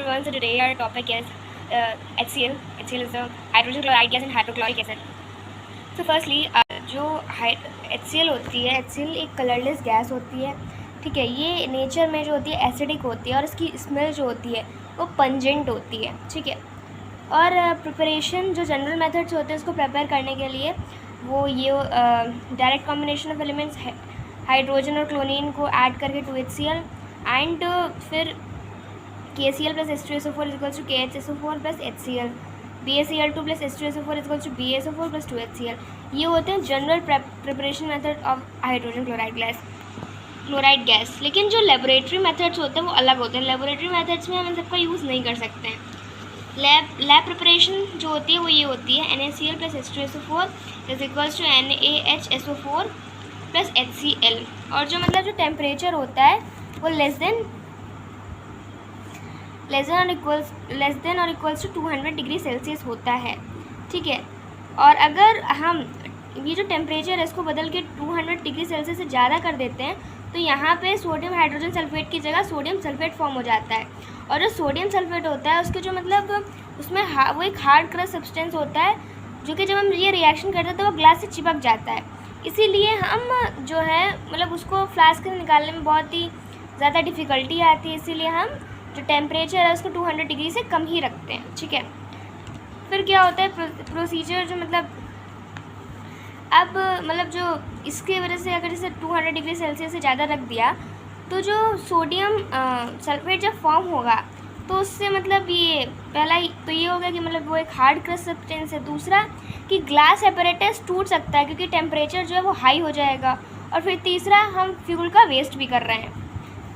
everyone. So today our topic is HCl. HCl is the hydrogen chloride gas and hydrochloric acid. So firstly जो HCl होती है, HCl एक colourless gas होती है, ठीक है। ये नेचर में जो होती है एसिडिक होती है और इसकी स्मेल जो होती है वो पंजेंट होती है, ठीक है। और प्रिपरेशन जो जनरल मेथड्स होते हैं उसको प्रिपेयर करने के लिए वो ये direct combination of elements hydrogen और क्लोरीन को ऐड करके 2HCl एंड फिर KCl plus H2SO4 is equals to KHSO4 plus HCl, BaCl2 plus H2SO4 is equals to BaSO4 plus 2HCl। ये होते हैं general preparation method of hydrogen chloride gas. लेकिन जो laboratory methods होते हैं वो अलग होते हैं। लेबोरेटरी मेथड्स में हम इन सबका यूज़ नहीं कर सकते हैं। लैब प्रिपरेशन जो होती है वो ये होती है NaCl plus H2SO4 is equals to NaHSO4 plus HCl। और जो मतलब जो टेम्परेचर होता है वो लेस देन और इक्वल्स टू 200 डिग्री सेल्सियस होता है, ठीक है। और अगर हम ये जो टेम्परेचर है इसको बदल के 200 डिग्री सेल्सियस से ज़्यादा कर देते हैं तो यहाँ पे सोडियम हाइड्रोजन सल्फेट की जगह सोडियम सल्फेट फॉर्म हो जाता है। और जो सोडियम सल्फेट होता है उसके जो मतलब उसमें वो एक हार्ड क्रश सब्सटेंस होता है जो कि जब हम ये रिएक्शन करते हैं तो वो ग्लास से चिपक जाता है। इसीलिए हम जो है मतलब उसको फ्लास्क से निकालने में बहुत ही ज़्यादा डिफ़िकल्टी आती है। इसीलिए हम जो टेम्परेचर है उसको 200 डिग्री से कम ही रखते हैं, ठीक है। फिर क्या होता है प्रोसीजर जो मतलब अब मतलब जो इसके वजह से अगर इसे 200 डिग्री सेल्सियस से ज़्यादा रख दिया तो जो सोडियम सल्फेट जब फॉर्म होगा तो उससे मतलब ये पहला तो ये होगा कि मतलब वो एक हार्ड क्रश सब्सटेंस है। दूसरा कि ग्लास एपरेटस टूट सकता है क्योंकि टेम्परेचर जो है वो हाई हो जाएगा। और फिर तीसरा हम फ्यूल का वेस्ट भी कर रहे हैं,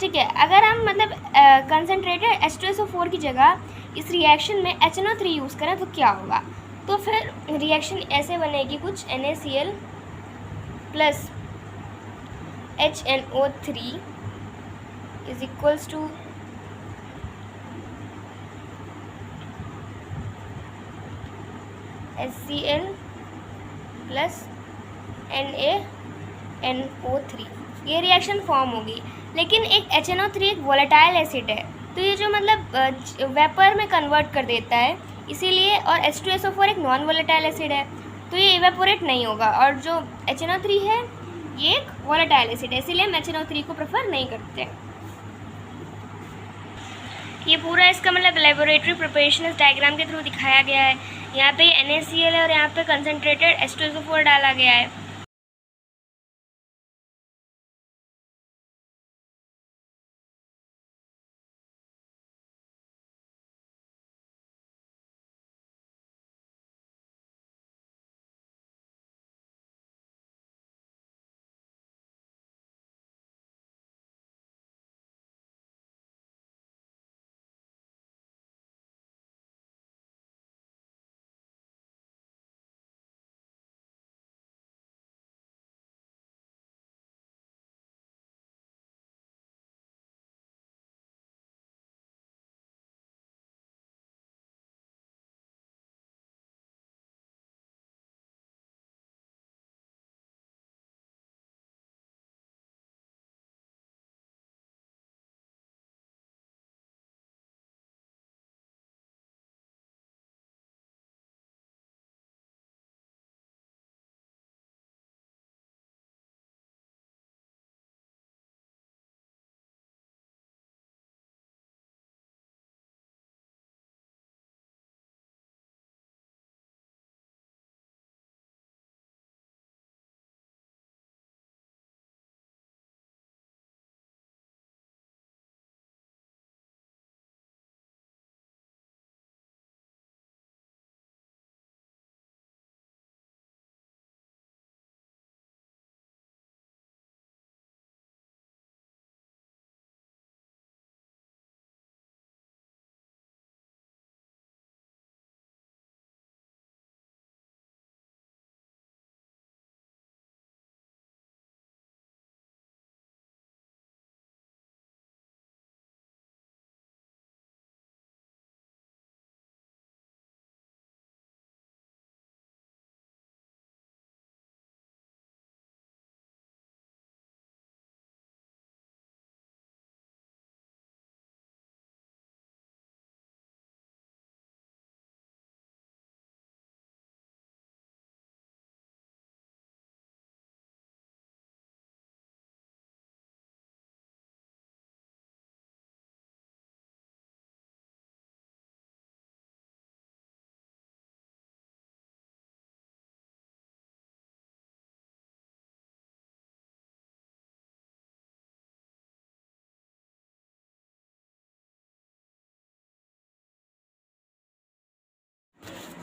ठीक है। अगर हम मतलब कंसनट्रेटेड H2SO4 की जगह इस रिएक्शन में HNO3 यूज़ करें तो क्या होगा। तो फिर रिएक्शन ऐसे बनेगी कुछ NaCl plus HNO3 is equals to HCl plus NaNO3। ये रिएक्शन फॉर्म होगी। लेकिन एक HNO3 एक वोलेटाइल एसिड है तो ये जो मतलब वेपर में कन्वर्ट कर देता है इसीलिए। और H2SO4 एक नॉन वोलेटाइल एसिड है तो ये इवेपोरेट नहीं होगा। और जो HNO3 है ये एक वोलेटाइल एसिड है इसीलिए हम HNO3 को प्रेफर नहीं करते। ये पूरा इसका मतलब लेबोरेटरी प्रिपरेशन इस डायग्राम के थ्रू दिखाया गया है। यहाँ पे NaCl है और यहाँ पे कंसनट्रेटेड H2SO4 डाला गया है।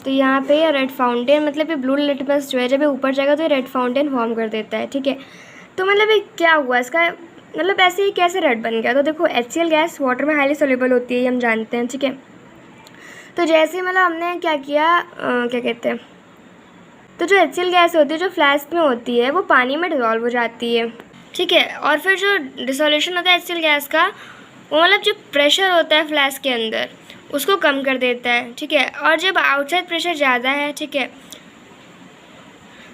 तो यहाँ पे ये रेड फाउंटेन, मतलब ये ब्लू लिटमस जो है जब ये ऊपर जाएगा तो ये रेड फाउंटेन फॉर्म कर देता है, ठीक है। तो मतलब ये क्या हुआ इसका, मतलब ऐसे ही कैसे रेड बन गया। तो देखो HCl गैस वाटर में हाईली सोल्यूबल होती है, ये हम जानते हैं, ठीक है। तो जैसे मतलब हमने क्या किया, क्या कहते हैं, तो जो HCl गैस होती है जो फ्लास्क में होती है वो पानी में डिज़ोल्व हो जाती है, ठीक है। और फिर जो डिसोल्यूशन होता है HCl गैस का, वो मतलब जो प्रेशर होता है फ्लास्क के अंदर उसको कम कर देता है, ठीक है। और जब आउटसाइड प्रेशर ज़्यादा है, ठीक है,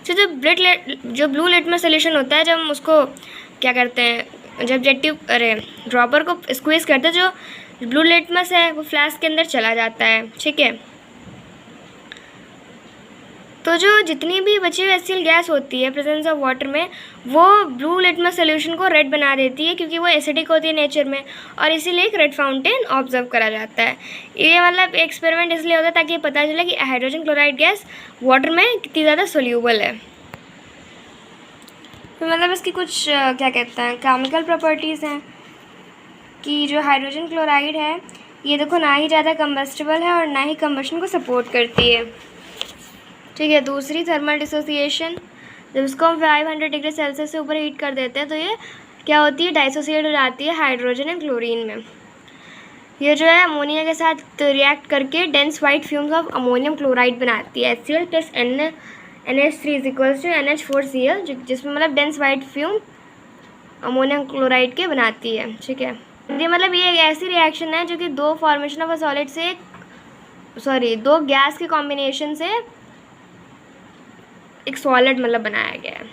तो जो ब्लू लिटमस सोल्यूशन होता है, जब हम उसको क्या करते हैं, जब ड्रॉपर को स्क्वीज़ करते हैं, जो ब्लू लिटमस है वो फ्लास्क के अंदर चला जाता है, ठीक है। तो जो जितनी भी बची हुई HCl गैस होती है प्रेजेंस ऑफ वाटर में, वो ब्लू लिटमस सोल्यूशन को रेड बना देती है, क्योंकि वो एसिडिक होती है नेचर में, और इसीलिए एक रेड फाउंटेन ऑब्जर्व करा जाता है। ये मतलब एक्सपेरिमेंट इसलिए होता है ताकि पता चले कि हाइड्रोजन क्लोराइड गैस वाटर में कितनी ज़्यादा सोल्यूबल है। तो मतलब इसकी कुछ क्या कहते हैं केमिकल प्रॉपर्टीज़ हैं कि जो हाइड्रोजन क्लोराइड है ये देखो ना ही ज़्यादा कम्बस्टिबल है और ना ही कम्बशन को सपोर्ट करती है, ठीक है। दूसरी थर्मल डिसोसिएशन, जब इसको हम 500 डिग्री सेल्सियस से ऊपर हीट कर देते हैं तो ये क्या होती है, डाइसोसिएट हो जाती है हाइड्रोजन एंड क्लोरीन में। ये जो है अमोनिया के साथ रिएक्ट करके dense white fumes of ammonium chloride बनाती है, HCl plus NH3 is equals to NH4Cl, जिसमें मतलब dense white fume ammonium chloride के बनाती है, ठीक है। ये मतलब ये एक ऐसी रिएक्शन है जो कि दो फॉर्मेशन ऑफ अ सॉलिड से दो गैस के कॉम्बिनेशन से एक सॉलिड मतलब बनाया गया है,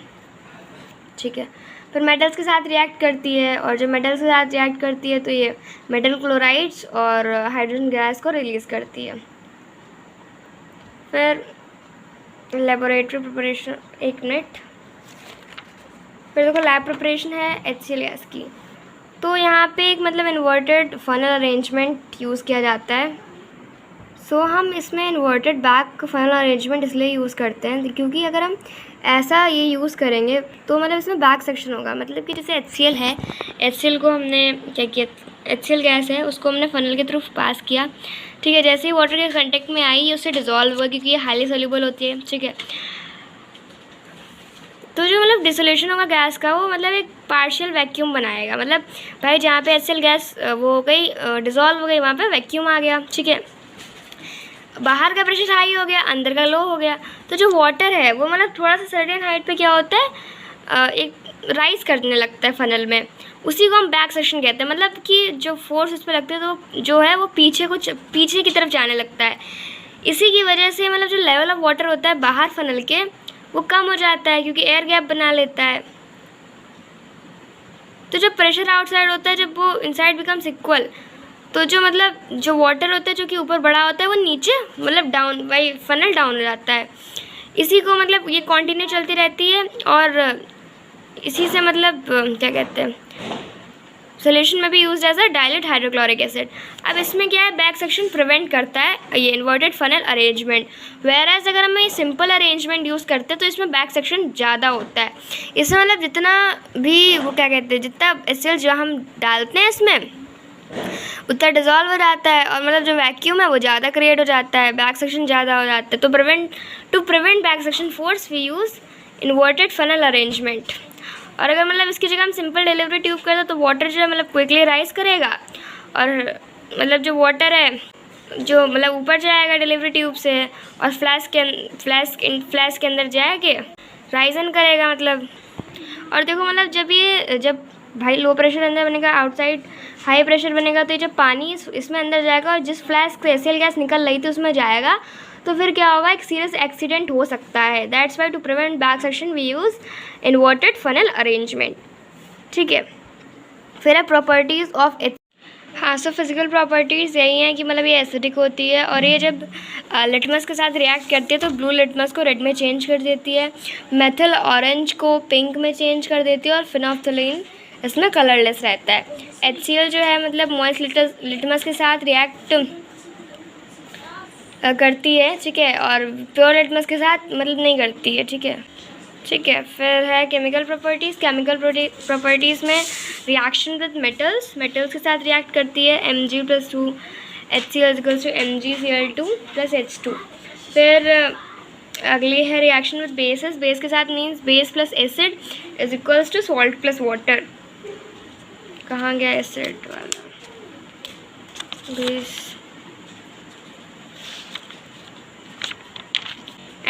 ठीक है। फिर मेटल्स के साथ रिएक्ट करती है, और जब मेटल्स के साथ रिएक्ट करती है तो ये मेटल क्लोराइड्स और हाइड्रोजन गैस को रिलीज़ करती है। फिर लेबोरेटरी प्रिपरेशन, एक मिनट, फिर देखो लैब प्रिपरेशन है HCl गैस की। तो यहाँ पे एक मतलब इन्वर्टेड फनल अरेंजमेंट यूज़ किया जाता है। सो हम इसमें इन्वर्टेड बैक फनल अरेंजमेंट इसलिए यूज़ करते हैं क्योंकि अगर हम ऐसा ये यूज़ करेंगे तो मतलब इसमें बैक सेक्शन होगा, मतलब कि जैसे HCl है, HCl को हमने क्या किया, HCl गैस है उसको हमने फनल के थ्रू पास किया, ठीक है। जैसे ही वाटर के कांटेक्ट में आई ये उससे डिज़ोल्व हुआ क्योंकि ये हाईली सोल्यूबल होती है, ठीक है। तो जो मतलब डिसोल्यूशन होगा गैस का वो मतलब एक पार्शियल वैक्यूम बनाएगा, मतलब भाई जहाँ पे HCl गैस वो हो गई डिज़ोल्व हो गई वहाँ पे वैक्यूम आ गया, ठीक है। बाहर का प्रेशर हाई हो गया, अंदर का लो हो गया। तो जो वाटर है वो मतलब थोड़ा सा सर्टेन हाइट पे क्या होता है, एक राइज करने लगता है फनल में, उसी को हम बैक सेक्शन कहते हैं। मतलब कि जो फोर्स उस पर लगते हैं तो जो है वो पीछे की तरफ जाने लगता है। इसी की वजह से मतलब जो लेवल ऑफ वाटर होता है बाहर फनल के वो कम हो जाता है क्योंकि एयर गैप बना लेता है। तो जब प्रेशर आउटसाइड होता है, जब वो इनसाइड बिकम्स इक्वल, तो जो मतलब जो वाटर होता है जो कि ऊपर बड़ा होता है वो नीचे मतलब डाउन, बाई फनल डाउन हो जाता है। इसी को मतलब ये कंटिन्यू चलती रहती है और इसी से मतलब क्या कहते हैं सोल्यूशन में भी use as a dilute hydrochloric acid. अब इसमें क्या है, बैक सेक्शन प्रिवेंट करता है ये इन्वर्टेड फनल अरेंजमेंट, वेयरएज अगर हम ये सिंपल अरेंजमेंट यूज़ करते हैं तो इसमें बैक सेक्शन ज़्यादा होता है। इसमें मतलब जितना भी वो क्या कहते हैं जितना HCl जो हम डालते हैं इसमें उतना डिज़ोल्व हो जाता है और मतलब जो वैक्यूम है वो ज़्यादा क्रिएट हो जाता है, बैक सेक्शन ज़्यादा हो जाता है। तो to prevent back suction force we use inverted funnel arrangement. और अगर मतलब इसकी जगह हम सिंपल डिलीवरी ट्यूब करते तो वाटर जो है मतलब क्विकली राइज करेगा और मतलब जो वाटर है जो मतलब ऊपर जाएगा डिलीवरी ट्यूब से और फ्लैश के अंदर जाएगा राइजन करेगा मतलब। और देखो मतलब जब भाई लो प्रेशर अंदर बनेगा, आउटसाइड हाई प्रेशर बनेगा, तो ये जब पानी इसमें अंदर जाएगा और जिस फ्लैश से HCl गैस निकल रही थी उसमें जाएगा तो फिर क्या होगा, एक सीरियस एक्सीडेंट हो सकता है। That's why to prevent back suction we use inverted funnel arrangement, ठीक है। फिर है प्रॉपर्टीज़ ऑफ हाँ, सो फिजिकल प्रॉपर्टीज़ यही हैं कि मतलब ये एसिडिक होती है और ये जब लिटमस के साथ रिएक्ट करती है तो ब्लू लिटमस को रेड में चेंज कर देती है, मेथिल ऑरेंज को पिंक में चेंज कर देती है और फिनोफ्थलीन इसमें कलरलेस रहता है। HCl जो है मतलब मॉइस्ट लिटमस के साथ रिएक्ट करती है, ठीक है, और प्योर लिटमस के साथ मतलब नहीं करती है, ठीक है। फिर है केमिकल प्रॉपर्टीज़। केमिकल प्रॉपर्टीज़ में रिएक्शन विद मेटल्स के साथ रिएक्ट करती है, Mg+2 HCl = MgCl2 + H2। फिर अगली है रिएक्शन विद बेसेस। बेस के साथ means base plus acid is equals to salt plus water. कहाँ गया एसिड वाला? बेस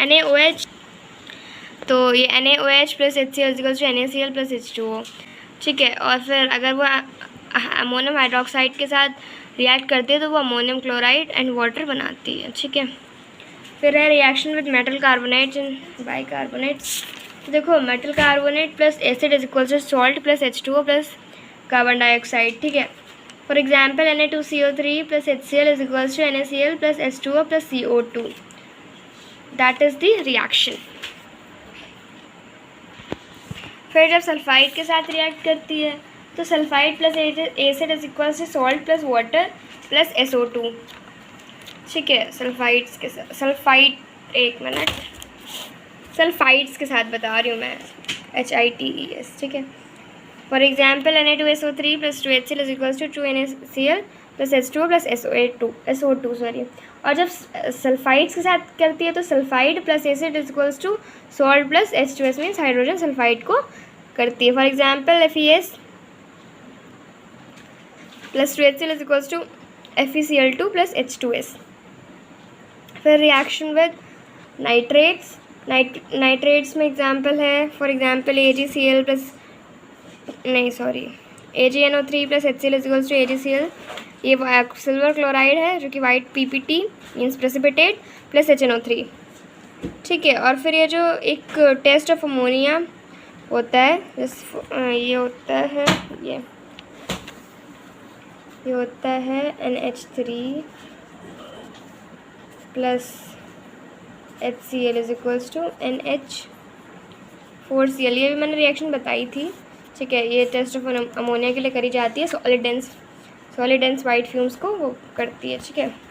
NaOH, तो ये NaOH plus HCl is equals to NaCl plus H2O। ठीक है, और फिर अगर वो अमोनियम हाइड्रोक्साइड के साथ रिएक्ट करती है तो वो अमोनियम क्लोराइड एंड वाटर बनाती है। ठीक है, फिर है reaction with metal carbonates and bicarbonates. देखो metal carbonate plus acid is equals to salt plus H2O plus carbon dioxide. ठीक है, for example Na2CO3 plus HCl is equals to NaCl plus H2O plus CO2। That is the reaction. फिर जब sulphide के साथ react करती है तो sulphide plus acid is equals to salt plus water plus SO2। ठीक है, सल्फाइड्स के साथ सल्फाइड्स के साथ बता रही हूँ मैं, HITES। ठीक है, for example Na2SO3 plus 2HCl is equals to 2NaCl plus H2O plus SO2 sorry. और जब सल्फाइड्स के साथ करती है तो sulphide plus acid is equals to salt plus H2S means hydrogen sulphide को करती है। For example FeS plus 2HCl is equals to FeCl2 plus H2S। फिर रिएक्शन विद नाइट्रेट्स। नाइट्रेट्स में एग्जाम्पल है for example AgCl plus AgNO3 plus HCl is equals to AgCl। ये silver chloride है जो कि white PPT means precipitate plus HNO3। ठीक है, और फिर ये जो एक टेस्ट ऑफ अमोनिया होता है ये होता है NH3 plus HCl is equals to NH4Cl। ये भी मैंने रिएक्शन बताई थी। ठीक है, ये टेस्ट ऑफ अमोनिया के लिए करी जाती है। सॉलिड डेंस वाइट फ्यूम्स को वो करती है। ठीक है।